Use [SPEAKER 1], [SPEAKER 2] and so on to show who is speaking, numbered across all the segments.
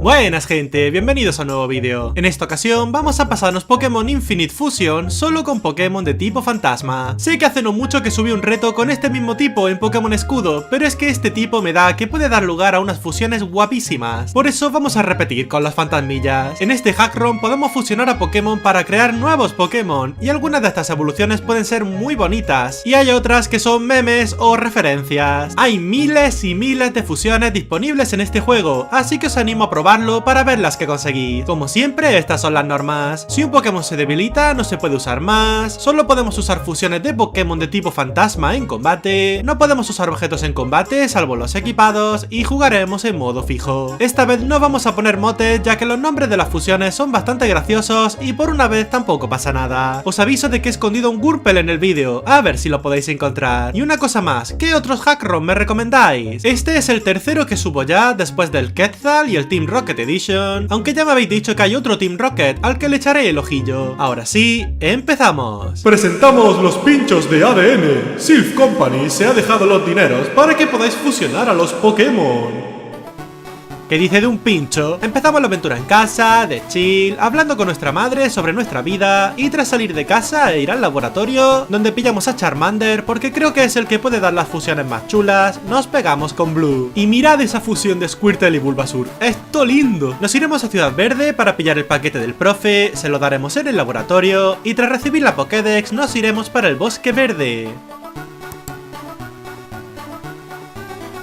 [SPEAKER 1] Buenas gente, bienvenidos a un nuevo vídeo. En esta ocasión vamos a pasarnos Pokémon Infinite Fusion solo con Pokémon de tipo fantasma. Sé que hace no mucho que subí un reto con este mismo tipo en Pokémon Escudo, pero es que este tipo me da que puede dar lugar a unas fusiones guapísimas. Por eso vamos a repetir con las fantasmillas. En este hack ROM podemos fusionar a Pokémon para crear nuevos Pokémon, y algunas de estas evoluciones pueden ser muy bonitas, y hay otras que son memes o referencias. Hay miles y miles de fusiones disponibles en este juego, así que os animo a probarlo para ver las que conseguís. Como siempre, estas son las normas. Si un Pokémon se debilita, no se puede usar más. Solo podemos usar fusiones de Pokémon de tipo fantasma en combate. No podemos usar objetos en combate, salvo los equipados, y jugaremos en modo fijo. Esta vez no vamos a poner motes, ya que los nombres de las fusiones son bastante graciosos y por una vez tampoco pasa nada. Os aviso de que he escondido un Wurmple en el vídeo, a ver si lo podéis encontrar. Y una cosa más, ¿qué otros hack ROM me recomendáis? Este es el tercero que subo ya, después del Quetzal y el Team Rocket Edition, aunque ya me habéis dicho que hay otro Team Rocket al que le echaré el ojillo. Ahora sí, empezamos.
[SPEAKER 2] Presentamos los pinchos de ADN. Silph Company se ha dejado los dineros para que podáis fusionar a los Pokémon.
[SPEAKER 1] ¿Qué dice de un pincho? Empezamos la aventura en casa, de chill, hablando con nuestra madre sobre nuestra vida, y tras salir de casa e ir al laboratorio, donde pillamos a Charmander porque creo que es el que puede dar las fusiones más chulas, nos pegamos con Blue. Y mirad esa fusión de Squirtle y Bulbasaur, ¡esto lindo! Nos iremos a Ciudad Verde para pillar el paquete del profe, se lo daremos en el laboratorio, y tras recibir la Pokédex nos iremos para el Bosque Verde.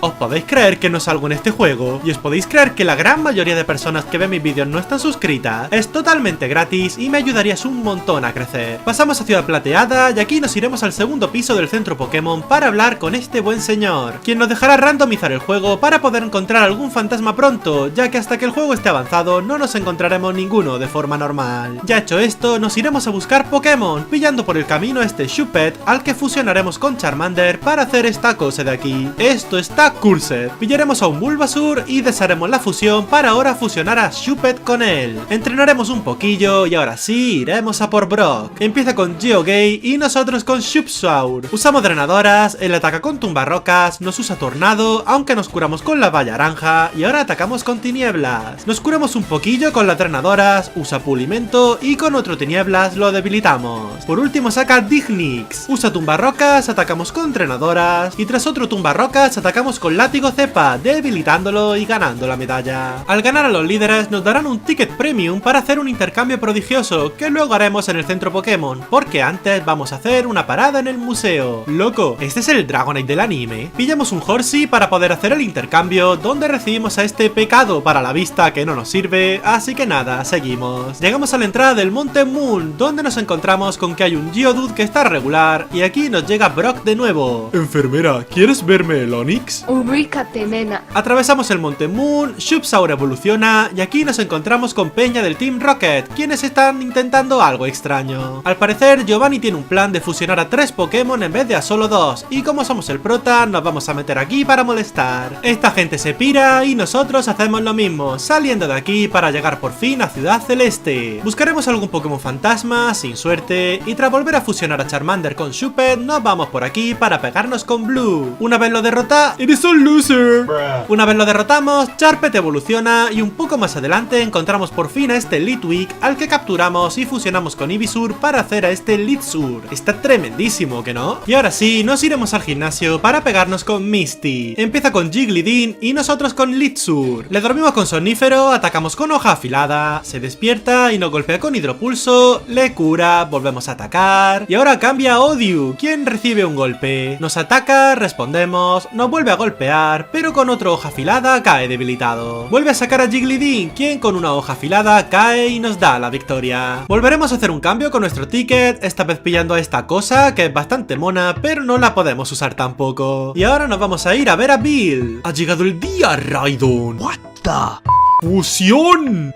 [SPEAKER 1] ¿Os podéis creer que no salgo en este juego? ¿Y os podéis creer que la gran mayoría de personas que ven mis vídeos no están suscritas? Es totalmente gratis y me ayudarías un montón a crecer. Pasamos a Ciudad Plateada y aquí nos iremos al segundo piso del centro Pokémon para hablar con este buen señor, quien nos dejará randomizar el juego para poder encontrar algún fantasma pronto, ya que hasta que el juego esté avanzado no nos encontraremos ninguno de forma normal. Ya hecho esto, nos iremos a buscar Pokémon, pillando por el camino este Shuppet, al que fusionaremos con Charmander para hacer esta cosa de aquí. Esto está Cursed. Pillaremos a un Bulbasaur y desharemos la fusión para ahora fusionar a Shuppet con él. Entrenaremos un poquillo y ahora sí iremos a por Brock. Empieza con Geogay y nosotros con Shuppsaur. Usamos drenadoras, él ataca con tumbarrocas, nos usa tornado, aunque nos curamos con la valla naranja y ahora atacamos con tinieblas. Nos curamos un poquillo con las drenadoras, usa pulimento y con otro tinieblas lo debilitamos. Por último saca Dignix. Usa tumbarrocas, atacamos con drenadoras y tras otro tumbarrocas atacamos con látigo cepa, debilitándolo y ganando la medalla. Al ganar a los líderes nos darán un ticket premium para hacer un intercambio prodigioso que luego haremos en el centro Pokémon, porque antes vamos a hacer una parada en el museo. Loco, ¿este es el Dragonite del anime? Pillamos un Horsey para poder hacer el intercambio, donde recibimos a este pecado para la vista que no nos sirve, así que nada, seguimos. Llegamos a la entrada del Monte Moon, donde nos encontramos con que hay un Geodude que está regular, y aquí nos llega Brock de nuevo.
[SPEAKER 2] Enfermera, ¿quieres verme el Onix?
[SPEAKER 3] Ubícate, nena.
[SPEAKER 1] Atravesamos el Monte Moon, Shuppsaur evoluciona y aquí nos encontramos con Peña del Team Rocket, quienes están intentando algo extraño. Al parecer, Giovanni tiene un plan de fusionar a 3 Pokémon en vez de a solo 2, y como somos el prota, nos vamos a meter aquí para molestar. Esta gente se pira y nosotros hacemos lo mismo, saliendo de aquí para llegar por fin a Ciudad Celeste. Buscaremos algún Pokémon fantasma, sin suerte, y tras volver a fusionar a Charmander con Shuppet, nos vamos por aquí para pegarnos con Blue. Una vez lo derrota,
[SPEAKER 2] ¡Eres un loser!
[SPEAKER 1] Una vez lo derrotamos, Charpet evoluciona y un poco más adelante encontramos por fin a este Litwick, al que capturamos y fusionamos con Ivysaur para hacer a este Litsaur. Está tremendísimo, ¿que no? Y ahora sí, nos iremos al gimnasio para pegarnos con Misty. Empieza con Jigglypuff y nosotros con Litsaur. Le dormimos con Somnífero, atacamos con hoja afilada, se despierta y nos golpea con Hidropulso, le cura, volvemos a atacar y ahora cambia a Odio, quien recibe un golpe. Nos ataca, respondemos, nos vuelve a golpear, pero con otra hoja afilada cae debilitado. Vuelve a sacar a Jigglypuff, quien con una hoja afilada cae y nos da la victoria. Volveremos a hacer un cambio con nuestro ticket, esta vez pillando a esta cosa, que es bastante mona, pero no la podemos usar tampoco. Y ahora nos vamos a ir a ver a Bill. Ha llegado el día, Raidon.
[SPEAKER 2] What the... ¡Fusión!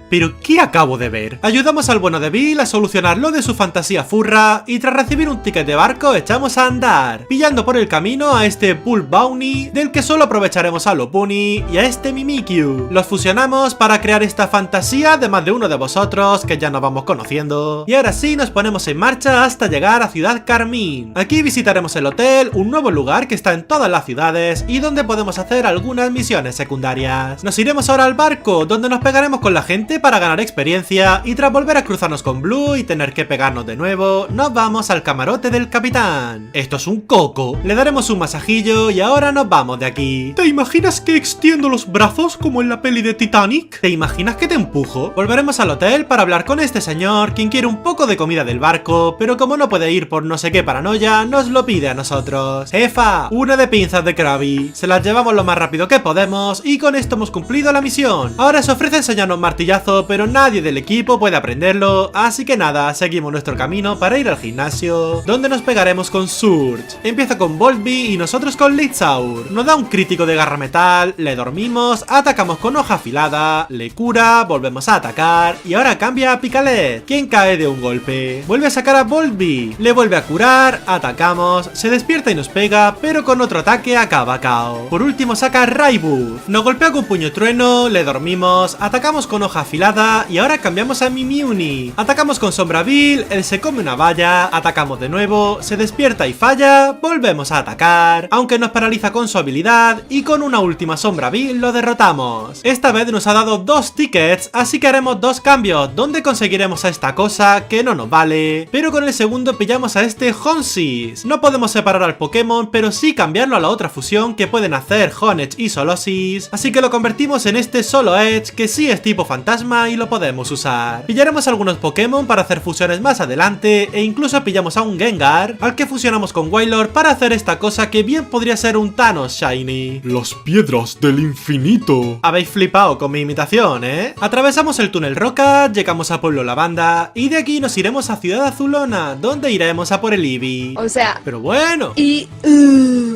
[SPEAKER 1] ¿Pero qué acabo de ver? Ayudamos al bueno de Bill a solucionar lo de su fantasía furra y tras recibir un ticket de barco echamos a andar, pillando por el camino a este Bull Bounty, del que solo aprovecharemos a Lopunny y a este Mimikyu. Los fusionamos para crear esta fantasía de más de uno de vosotros que ya nos vamos conociendo. Y ahora sí nos ponemos en marcha hasta llegar a Ciudad Carmín. Aquí visitaremos el hotel, un nuevo lugar que está en todas las ciudades y donde podemos hacer algunas misiones secundarias. Nos iremos ahora al barco, donde nos pegaremos con la gente para ganar experiencia y tras volver a cruzarnos con Blue y tener que pegarnos de nuevo, nos vamos al camarote del capitán. Esto es un coco. Le daremos un masajillo y ahora nos vamos de aquí.
[SPEAKER 2] ¿Te imaginas que extiendo los brazos como en la peli de Titanic?
[SPEAKER 1] ¿Te imaginas que te empujo? Volveremos al hotel para hablar con este señor, quien quiere un poco de comida del barco, pero como no puede ir por no sé qué paranoia, nos lo pide a nosotros. Jefa, una de pinzas de Krabby. Se las llevamos lo más rápido que podemos y con esto hemos cumplido la misión. Ahora se ofrece enseñarnos martillazo, pero nadie del equipo puede aprenderlo, así que nada, seguimos nuestro camino para ir al gimnasio, donde nos pegaremos con Surge. Empieza con Voltbee y nosotros con Litzaur. Nos da un crítico de garra metal, le dormimos, atacamos con hoja afilada, le cura, volvemos a atacar y ahora cambia a Picalette, quien cae de un golpe. Vuelve a sacar a Voltbee, le vuelve a curar, atacamos, se despierta y nos pega, pero con otro ataque acaba KO. Por último saca a Raibu, nos golpea con puño trueno, le dormimos, atacamos con hoja afilada y ahora cambiamos a Mimiuni. Atacamos con Sombra Bill, él se come una valla, atacamos de nuevo, se despierta y falla, volvemos a atacar, aunque nos paraliza con su habilidad y con una última Sombra Bill lo derrotamos. Esta vez nos ha dado 2 tickets, así que haremos 2 cambios, donde conseguiremos a esta cosa que no nos vale, pero con el segundo pillamos a este Honsis. No podemos separar al Pokémon, pero sí cambiarlo a la otra fusión que pueden hacer Honedge y Solosis, así que lo convertimos en este Solo Edge que sí es tipo fantasma y lo podemos usar. Pillaremos algunos Pokémon para hacer fusiones más adelante e incluso pillamos a un Gengar al que fusionamos con Wailord para hacer esta cosa que bien podría ser un Thanos Shiny.
[SPEAKER 2] Las piedras del infinito.
[SPEAKER 1] Habéis flipado con mi imitación, ¿eh? Atravesamos el túnel Roca, llegamos a Pueblo Lavanda y de aquí nos iremos a Ciudad Azulona, donde iremos a por el Eevee.
[SPEAKER 3] O sea...
[SPEAKER 1] Pero bueno...
[SPEAKER 3] Y...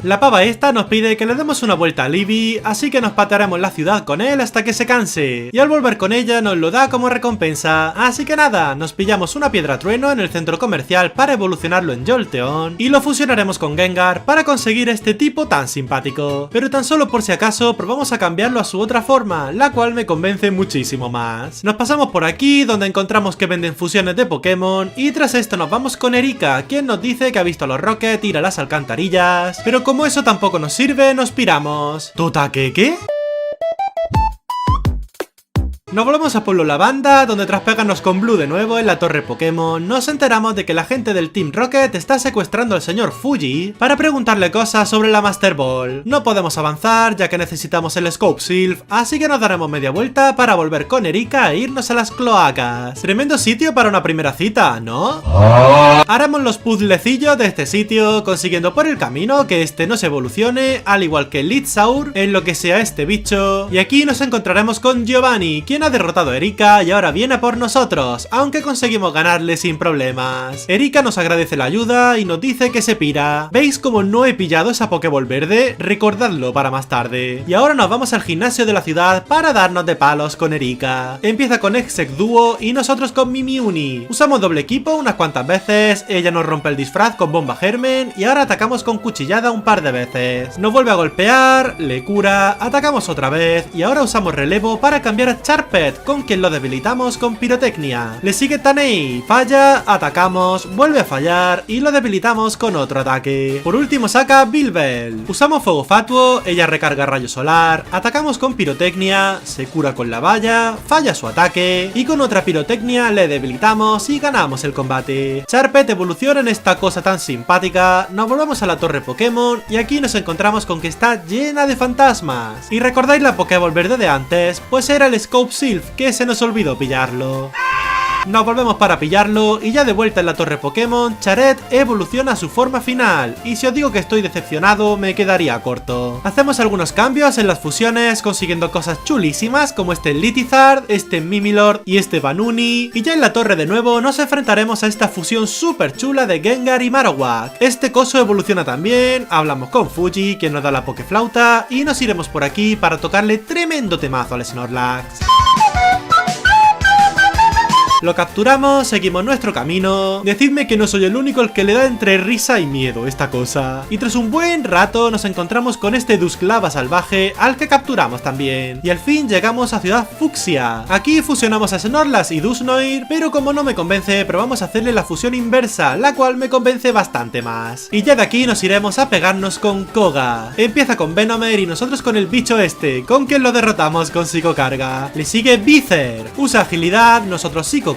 [SPEAKER 1] La pava esta nos pide que le demos una vuelta al Eevee, así que nos patearemos la ciudad con él hasta que se canse. Y al volver con ella nos lo da como recompensa, así que nada, nos pillamos una piedra trueno en el centro comercial para evolucionarlo en Jolteon y lo fusionaremos con Gengar para conseguir este tipo tan simpático. Pero tan solo por si acaso probamos a cambiarlo a su otra forma, la cual me convence muchísimo más. Nos pasamos por aquí donde encontramos que venden fusiones de Pokémon y tras esto nos vamos con Erika, quien nos dice que ha visto a los Rocket ir a las alcantarillas, pero como eso tampoco nos sirve, nos piramos. ¿Totaque qué? Nos volvemos a Pueblo Lavanda, donde tras pegarnos con Blue de nuevo en la torre Pokémon, nos enteramos de que la gente del Team Rocket está secuestrando al señor Fuji para preguntarle cosas sobre la Master Ball. No podemos avanzar ya que necesitamos el Scope Sylph, así que nos daremos media vuelta para volver con Erika e irnos a las cloacas. Tremendo sitio para una primera cita, ¿no? Haremos los puzzlecillos de este sitio, consiguiendo por el camino que este no se evolucione, al igual que Litzaur, en lo que sea este bicho. Y aquí nos encontraremos con Giovanni, quien ha derrotado a Erika y ahora viene por nosotros, aunque conseguimos ganarle sin problemas. Erika nos agradece la ayuda y nos dice que se pira. ¿Veis cómo no he pillado esa Pokéball verde? Recordadlo para más tarde. Y ahora nos vamos al gimnasio de la ciudad para darnos de palos con Erika. Empieza con Exec-Duo y nosotros con Mimiuni. Usamos doble equipo unas cuantas veces, ella nos rompe el disfraz con Bomba Germen y ahora atacamos con Cuchillada un par de veces. Nos vuelve a golpear, le cura, atacamos otra vez y ahora usamos relevo para cambiar a Charpet, con quien lo debilitamos con Pirotecnia. Le sigue Tanei, falla, atacamos, vuelve a fallar y lo debilitamos con otro ataque. Por último saca Bilbel. Usamos Fuego Fatuo, ella recarga Rayo Solar, atacamos con Pirotecnia, se cura con la valla, falla su ataque y con otra Pirotecnia le debilitamos y ganamos el combate. Charpet evoluciona en esta cosa tan simpática, nos volvemos a la torre Pokémon y aquí nos encontramos con que está llena de fantasmas. ¿Y recordáis la Pokéball verde de antes? Pues era el Scope Sylph, que se nos olvidó pillarlo. Nos volvemos para pillarlo y ya de vuelta en la torre Pokémon, Charet evoluciona a su forma final y si os digo que estoy decepcionado me quedaría corto. Hacemos algunos cambios en las fusiones consiguiendo cosas chulísimas como este Litizard, este Mimilord y este Banuni y ya en la torre de nuevo nos enfrentaremos a esta fusión súper chula de Gengar y Marowak. Este coso evoluciona también, hablamos con Fuji quien nos da la Pokeflauta y nos iremos por aquí para tocarle tremendo temazo al Snorlax. Lo capturamos, seguimos nuestro camino. Decidme que no soy el único al que le da entre risa y miedo esta cosa. Y tras un buen rato nos encontramos con este Dusklava salvaje al que capturamos también. Y al fin llegamos a Ciudad Fucsia. Aquí fusionamos a Snorlax y Dusknoir, pero como no me convence, probamos a hacerle la fusión inversa, la cual me convence bastante más. Y ya de aquí nos iremos a pegarnos con Koga. Empieza con Venomer y nosotros con el bicho este, con quien lo derrotamos con psicocarga. Le sigue Vizer, usa agilidad, nosotros psicocarga,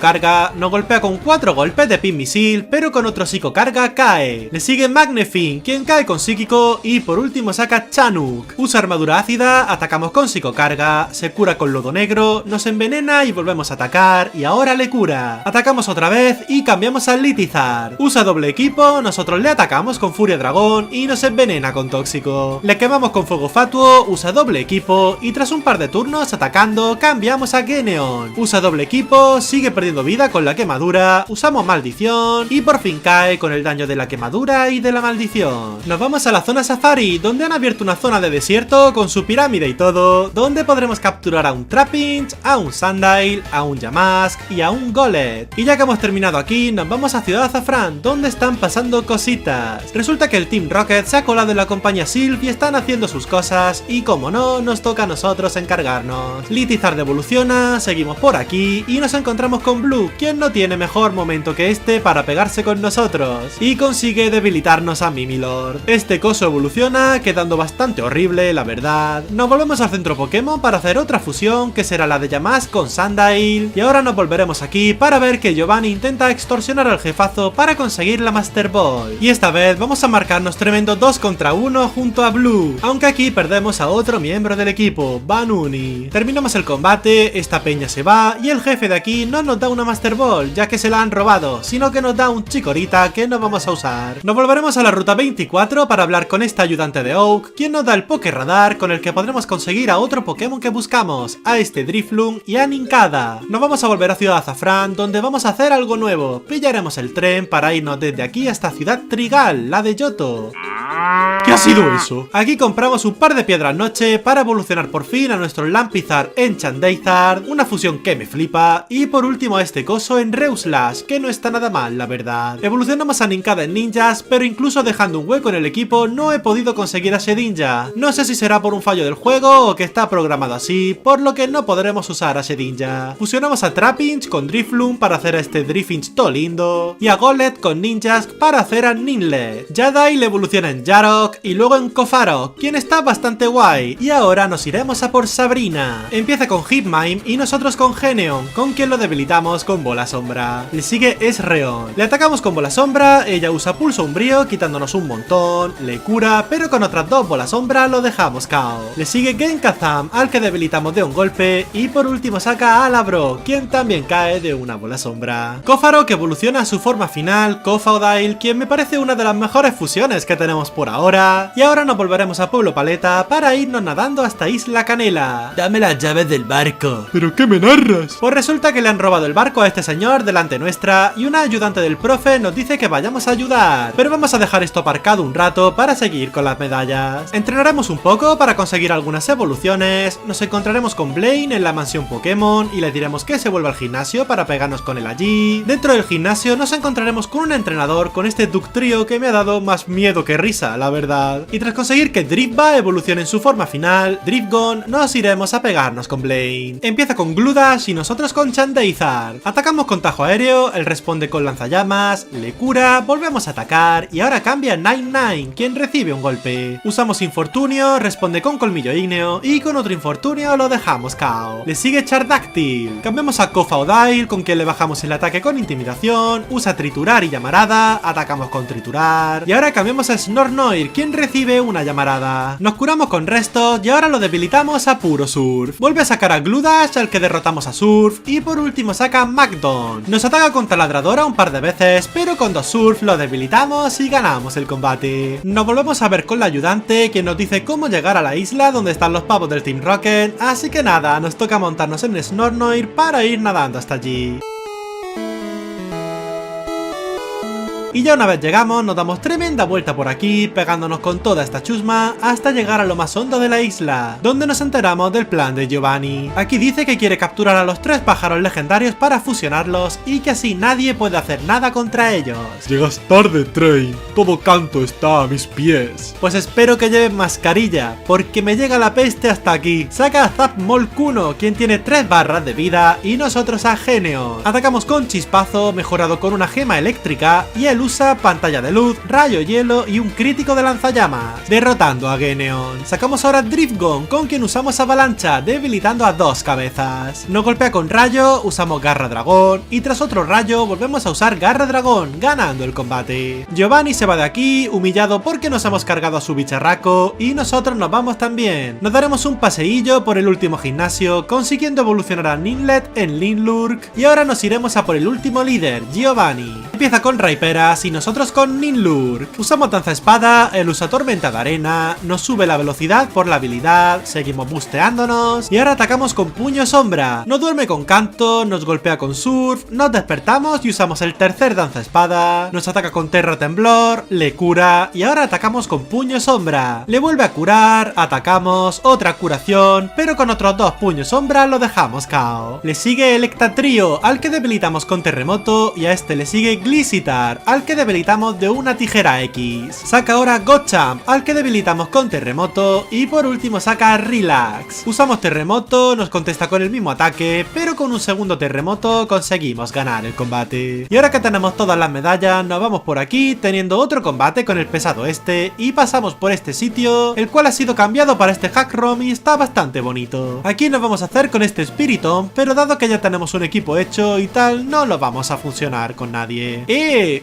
[SPEAKER 1] nos golpea con 4 golpes de Pin Misil, pero con otro psicocarga cae. Le sigue Magnefin, quien cae con psíquico, y por último saca Chanuk. Usa armadura ácida, atacamos con psicocarga, se cura con lodo negro, nos envenena y volvemos a atacar, y ahora le cura. Atacamos otra vez y cambiamos a Litizar. Usa doble equipo, nosotros le atacamos con furia dragón y nos envenena con tóxico. Le quemamos con fuego fatuo, usa doble equipo, y tras un par de turnos atacando, cambiamos a Geneon. Usa doble equipo, sigue perdiendo vida con la quemadura, usamos maldición y por fin cae con el daño de la quemadura y de la maldición. Nos vamos a la zona Safari, donde han abierto una zona de desierto con su pirámide y todo, donde podremos capturar a un Trapinch, a un Sandile, a un Yamask y a un Golett. Y ya que hemos terminado aquí, nos vamos a Ciudad Azafrán, donde están pasando cositas. Resulta que el Team Rocket se ha colado en la compañía Sylph y están haciendo sus cosas, y como no, nos toca a nosotros encargarnos. Litizar evoluciona, seguimos por aquí y nos encontramos con Blue, quien no tiene mejor momento que este para pegarse con nosotros, y consigue debilitarnos a Mimilord. Este coso evoluciona, quedando bastante horrible, la verdad. Nos volvemos al centro Pokémon para hacer otra fusión, que será la de Yamask con Sandile, y ahora nos volveremos aquí para ver que Giovanni intenta extorsionar al jefazo para conseguir la Master Ball. Y esta vez vamos a marcarnos tremendo 2 contra 1 junto a Blue, aunque aquí perdemos a otro miembro del equipo, Banuni. Terminamos el combate, esta peña se va y el jefe de aquí no nos da una Master Ball, ya que se la han robado, sino que nos da un Chikorita que no vamos a usar. Nos volveremos a la ruta 24 para hablar con esta ayudante de Oak, quien nos da el Pokéradar con el que podremos conseguir a otro Pokémon que buscamos, a este Drifloon y a Nincada. Nos vamos a volver a Ciudad Azafrán, donde vamos a hacer algo nuevo. Pillaremos el tren para irnos desde aquí hasta Ciudad Trigal, la de Johto.
[SPEAKER 2] ¿Qué ha sido eso?
[SPEAKER 1] Aquí compramos un par de piedras noche para evolucionar por fin a nuestro Lampizard en Chandeizard, una fusión que me flipa, y por último a este coso en Reuslash, que no está nada mal, la verdad. Evolucionamos a Nincada en ninjas, pero incluso dejando un hueco en el equipo no he podido conseguir a Shedinja. No sé si será por un fallo del juego o que está programado así, por lo que no podremos usar a Shedinja. Fusionamos a Trapinch con Drifloon para hacer a este Driffinch todo lindo, y a Golett con Ninjask para hacer a Ninlet. Jadai le evoluciona en Jarok y luego en Kofarok, quien está bastante guay, y ahora nos iremos a por Sabrina. Empieza con Hipmime y nosotros con Geneon, con quien lo debilitamos con Bola Sombra. Le sigue Esreon. Le atacamos con Bola Sombra, ella usa Pulso Umbrío quitándonos un montón, le cura, pero con otras 2 Bola Sombra lo dejamos KO. Le sigue Genkazam, al que debilitamos de un golpe, y por último saca a Alabro, quien también cae de una Bola Sombra. Kofarok evoluciona a su forma final, Kofaodile, quien me parece una de las mejores fusiones que tenemos por ahora, y ahora nos volveremos a Pueblo Paleta para irnos nadando hasta Isla Canela. Dame las llaves del barco.
[SPEAKER 2] ¿Pero qué me narras?
[SPEAKER 1] Pues resulta que le han robado el barco a este señor delante nuestra, y una ayudante del profe nos dice que vayamos a ayudar, pero vamos a dejar esto aparcado un rato para seguir con las medallas. Entrenaremos un poco para conseguir algunas evoluciones, nos encontraremos con Blaine en la mansión Pokémon y le diremos que se vuelva al gimnasio para pegarnos con él allí. Dentro del gimnasio nos encontraremos con un entrenador con este Dugtrio que me ha dado más miedo que risa, la verdad. Y tras conseguir que Drifba evolucione en su forma final, Drifgon, nos iremos a pegarnos con Blaine. Empieza con Gludash y nosotros con Chandeizard. Atacamos con tajo aéreo, él responde con lanzallamas, le cura, volvemos a atacar y ahora cambia a Nine, quien recibe un golpe. Usamos Infortunio, responde con colmillo ígneo y con otro Infortunio lo dejamos KO. Le sigue Chardáctil. Cambiamos a Kofaodile, con quien le bajamos el ataque con intimidación, usa Triturar y Llamarada, atacamos con Triturar. Y ahora cambiamos a Snornoir, quien recibe una Llamarada. Nos curamos con Restos y ahora lo debilitamos a puro Surf. Vuelve a sacar a Gludash, al que derrotamos a Surf, y por último saca a Magdon. Nos ataca con Taladradora un par de veces, pero con 2 Surf lo debilitamos y ganamos el combate. Nos volvemos a ver con la ayudante, quien nos dice cómo llegar a la isla donde están los pavos del Team Rocket, así que nada, nos toca montarnos en Snornoir para ir nadando hasta allí. Y ya una vez llegamos nos damos tremenda vuelta por aquí, pegándonos con toda esta chusma hasta llegar a lo más hondo de la isla, donde nos enteramos del plan de Giovanni. Aquí dice que quiere capturar a los 3 pájaros legendarios para fusionarlos y que así nadie puede hacer nada contra ellos.
[SPEAKER 2] Llegas tarde, Train. Todo Kanto está a mis pies.
[SPEAKER 1] Pues espero que lleven mascarilla, porque me llega la peste hasta aquí. Saca a Zap Molkuno, quien tiene 3 barras de vida, y nosotros a Geneon. Atacamos con Chispazo, mejorado con una gema eléctrica, y él usa pantalla de luz, rayo hielo y un crítico de lanzallamas, derrotando a Geneon. Sacamos ahora Driftgon, con quien usamos avalancha, debilitando a 2 cabezas. Nos golpea con rayo, usamos garra dragón, y tras otro rayo volvemos a usar garra dragón, ganando el combate. Giovanni se va de aquí, humillado porque nos hemos cargado a su bicharraco, y nosotros nos vamos también. Nos daremos un paseillo por el último gimnasio, consiguiendo evolucionar a Ninlet en Linlurk, y ahora nos iremos a por el último líder, Giovanni. Empieza con Raiperas y nosotros con Ninlurk. Usamos danza espada, él usa tormenta de arena, nos sube la velocidad por la habilidad, seguimos busteándonos, y ahora atacamos con puño sombra. Nos duerme con canto, nos golpea con surf, nos despertamos y usamos el tercer danza espada, nos ataca con terra temblor, le cura, y ahora atacamos con puño sombra. Le vuelve a curar, atacamos, otra curación, pero con otros 2 puños sombra lo dejamos KO. Le sigue Electatrio, al que debilitamos con terremoto, y a este le sigue Glicitar, al que debilitamos de una tijera X. Saca ahora Gotchamp, al que debilitamos con terremoto, y por último saca Relax. Usamos terremoto, nos contesta con el mismo ataque, pero con un segundo terremoto conseguimos ganar el combate. Y ahora que tenemos todas las medallas, nos vamos por aquí teniendo otro combate con el pesado este, y pasamos por este sitio, el cual ha sido cambiado para este hack ROM y está bastante bonito. Aquí nos vamos a hacer con este Spiritomb, pero dado que ya tenemos un equipo hecho y tal, no lo vamos a fusionar con nadie.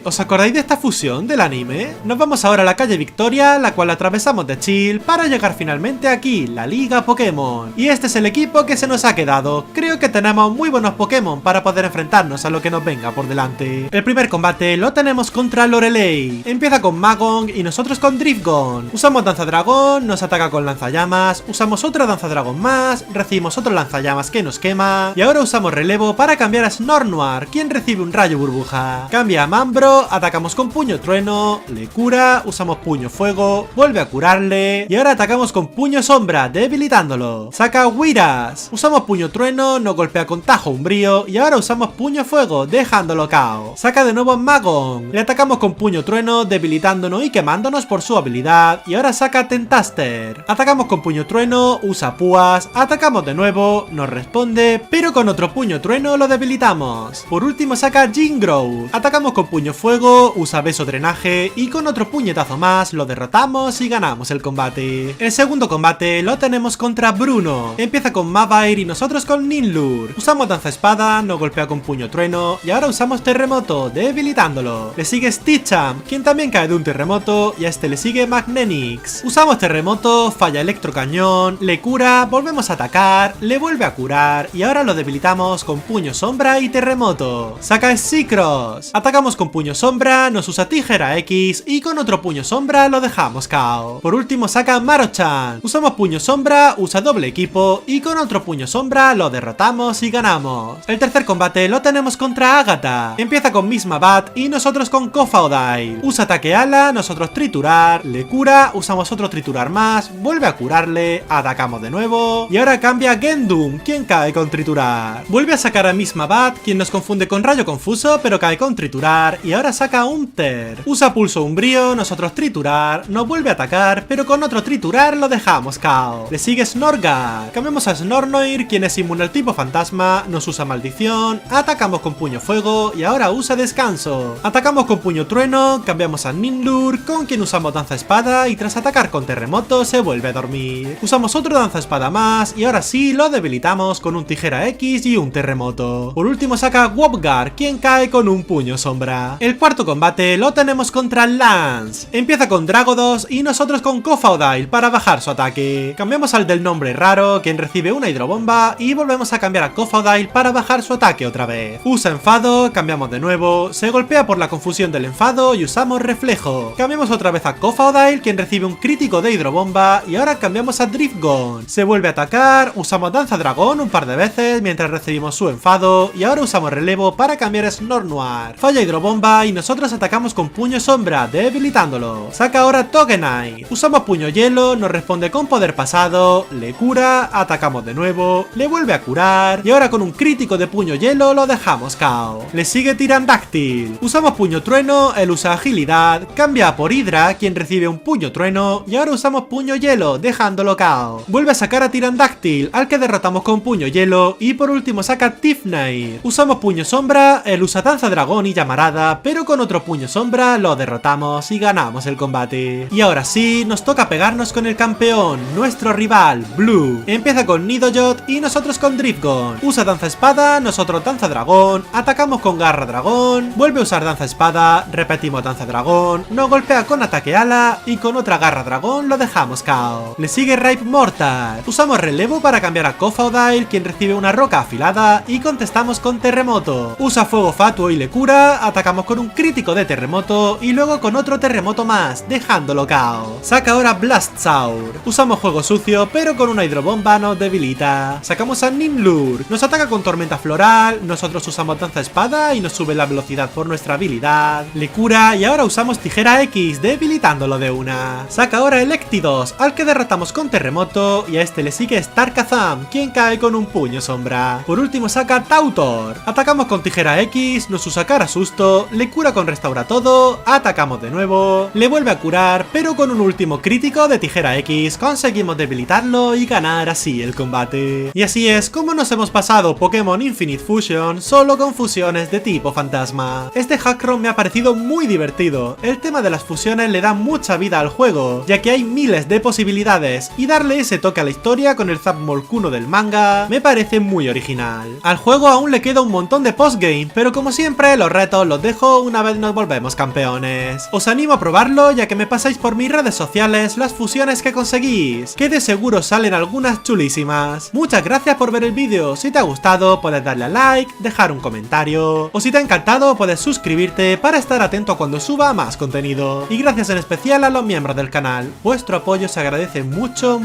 [SPEAKER 1] ¿Os acordáis de esta fusión del anime? Nos vamos ahora a la calle Victoria, la cual atravesamos de chill para llegar finalmente aquí, la Liga Pokémon. Y este es el equipo que se nos ha quedado. Creo que tenemos muy buenos Pokémon para poder enfrentarnos a lo que nos venga por delante. El primer combate lo tenemos contra Lorelei. Empieza con Magong y nosotros con Driftgon. Usamos Danza Dragón, nos ataca con lanzallamas, usamos otra Danza Dragón más, recibimos otro lanzallamas que nos quema, y ahora usamos relevo para cambiar a Snornoir, quien recibe un rayo burbuja. Cambia a Mambro, atacamos con puño trueno, le cura, usamos puño fuego, vuelve a curarle, y ahora atacamos con puño sombra, debilitándolo. Saca a Wiras, usamos puño trueno, nos golpea con tajo umbrío, y ahora usamos puño fuego, dejándolo KO. Saca de nuevo a Magong, le atacamos con puño trueno, debilitándonos y quemándonos por su habilidad, y ahora saca Tentaster. Atacamos con puño trueno, usa púas, atacamos de nuevo, nos responde, pero con otro puño trueno lo debilitamos. Por último saca Gingrowth, atacamos con puño fuego, usa beso drenaje, y con otro puñetazo más lo derrotamos y ganamos el combate. El segundo combate lo tenemos contra Bruno. Empieza con Mavire y nosotros con Ninlur. Usamos danza espada, nos golpea con puño trueno, y ahora usamos terremoto, debilitándolo. Le sigue Stitcham, quien también cae de un terremoto, y a este le sigue Magnenix. Usamos terremoto, falla electrocañón, le cura, volvemos a atacar, le vuelve a curar, y ahora lo debilitamos con puño sombra y terremoto. Saca Seacross, atacamos con puño sombra, nos usa tijera X, y con otro puño sombra lo dejamos KO. Por último saca Marochan, usamos puño sombra, usa doble equipo, y con otro puño sombra lo derrotamos y ganamos. El tercer combate lo tenemos contra Agatha. Empieza con Misma Bat y nosotros con Kofaodile. Usa ataque ala, nosotros triturar, le cura, usamos otro triturar más, vuelve a curarle, atacamos de nuevo, y ahora cambia a Gendum, quien cae con triturar. Vuelve a sacar a Misma Bat, quien nos confunde con rayo confuso, pero cae con triturar, y ahora saca a Unter. Usa pulso umbrío, nosotros triturar, nos vuelve a atacar, pero con otro triturar lo dejamos KO. Le sigue Snorgar. Cambiamos a Snornoir, quien es inmune al tipo fantasma, nos usa maldición, atacamos con puño fuego, y ahora usa descanso. Atacamos con puño trueno, cambiamos a Ninlur, con quien usamos danza espada, y tras atacar con terremoto se vuelve a dormir. Usamos otro danza espada más, y ahora sí lo debilitamos con un tijera X y un terremoto. Por último saca Wobgar, quien cae con un puño sombra. El cuarto combate lo tenemos contra Lance. Empieza con Dragodos y nosotros con Kofaodile para bajar su ataque. Cambiamos al del nombre raro, quien recibe una hidrobomba, y volvemos a cambiar a Kofaodile para bajar su ataque otra vez. Usa enfado, cambiamos de nuevo, se golpea por la confusión del enfado y usamos reflejo. Cambiamos otra vez a Kofaodile, quien recibe un crítico de hidrobomba, y ahora cambiamos a Driftgon. Se vuelve a atacar, usamos danza dragón un par de veces mientras recibimos su enfado, y ahora usamos relevo para cambiar a Snornoir. Falla hidrobomba y nos nosotros atacamos con puño sombra, debilitándolo. Saca ahora Togenite. Usamos puño hielo, nos responde con poder pasado, le cura, atacamos de nuevo, le vuelve a curar y ahora con un crítico de puño hielo lo dejamos KO. Le sigue Tyrandáctil. Usamos puño trueno, él usa agilidad, cambia por Hydra, quien recibe un puño trueno y ahora usamos puño hielo, dejándolo KO. Vuelve a sacar a Tyrandáctil, al que derrotamos con puño hielo y por último saca Tifnite. Usamos puño sombra, él usa danza dragón y llamarada, pero con otro puño sombra lo derrotamos y ganamos el combate. Y ahora sí, nos toca pegarnos con el campeón, nuestro rival, Blue. Empieza con Nidoyot y nosotros con Drifgon. Usa danza espada, nosotros danza dragón, atacamos con garra dragón, vuelve a usar danza espada, repetimos danza dragón, nos golpea con ataque ala y con otra garra dragón lo dejamos KO. Le sigue Rape Mortal. Usamos relevo para cambiar a Kofaudile, quien recibe una roca afilada, y contestamos con terremoto. Usa fuego fatuo y le cura, atacamos con un crítico de terremoto y luego con otro terremoto más, dejándolo KO. Saca ahora Blastsaur. Usamos juego sucio, pero con una hidrobomba nos debilita. Sacamos a Ninlur. Nos ataca con tormenta floral, nosotros usamos danza espada y nos sube la velocidad por nuestra habilidad. Le cura y ahora usamos tijera X, debilitándolo de una. Saca ahora Electidos, al que derrotamos con terremoto y a este le sigue Starkazam, quien cae con un puño sombra. Por último saca Tautor. Atacamos con tijera X, nos usa cara susto, le cura con restaura todo, atacamos de nuevo, le vuelve a curar, pero con un último crítico de tijera X conseguimos debilitarlo y ganar así el combate. Y así es como nos hemos pasado Pokémon Infinite Fusion solo con fusiones de tipo fantasma. Este hackron me ha parecido muy divertido. El tema de las fusiones le da mucha vida al juego, ya que hay miles de posibilidades y darle ese toque a la historia con el Zapmolkuno del manga me parece muy original. Al juego aún le queda un montón de postgame, pero como siempre los retos los dejo una vez nos volvemos campeones. Os animo a probarlo ya que me pasáis por mis redes sociales las fusiones que conseguís, que de seguro salen algunas chulísimas. Muchas gracias por ver el vídeo. Si te ha gustado puedes darle a like, dejar un comentario, o si te ha encantado puedes suscribirte para estar atento cuando suba más contenido. Y gracias en especial a los miembros del canal, vuestro apoyo se agradece mucho.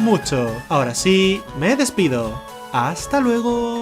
[SPEAKER 1] Ahora sí, me despido. Hasta luego.